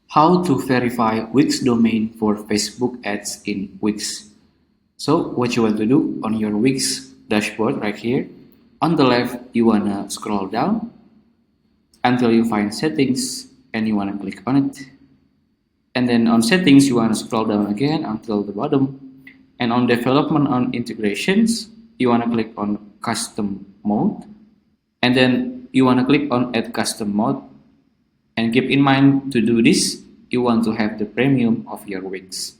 How to verify WIX domain for Facebook ads in WIX. So what you want to do on your WIX dashboard right here, on the left you wanna scroll down until you find settings and you wanna click on it. And then on settings you wanna scroll down again until the bottom. And on development on integrations, you wanna click on custom mode. And then you wanna click on add custom mode. And keep in mind, to do this, you want to have the premium of your WIX.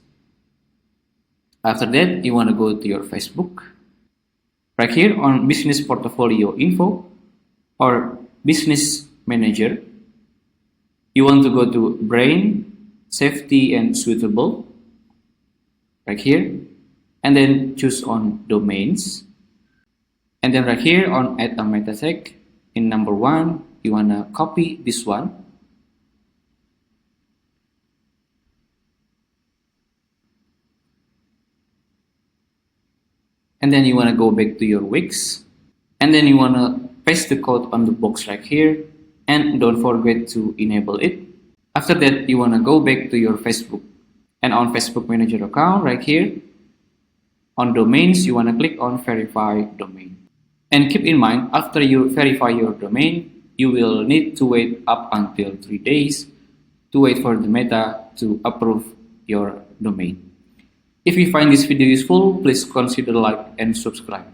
After that, you want to go to your Facebook. Right here on Business Portfolio Info or Business Manager, you want to go to Brain, Safety and Suitable. Right here. And then choose on Domains. And then right here on Add a Meta Tag, in number 1, you want to copy this one. And then you want to go back to your WIX, and then you want to paste the code on the box right here, and don't forget to enable it. After that, you want to go back to your Facebook, and on Facebook Manager account right here, on domains, you want to click on verify domain. And keep in mind, after you verify your domain, you will need to wait up until 3 days to wait for the Meta to approve your domain. If you find this video useful, please consider like and subscribe.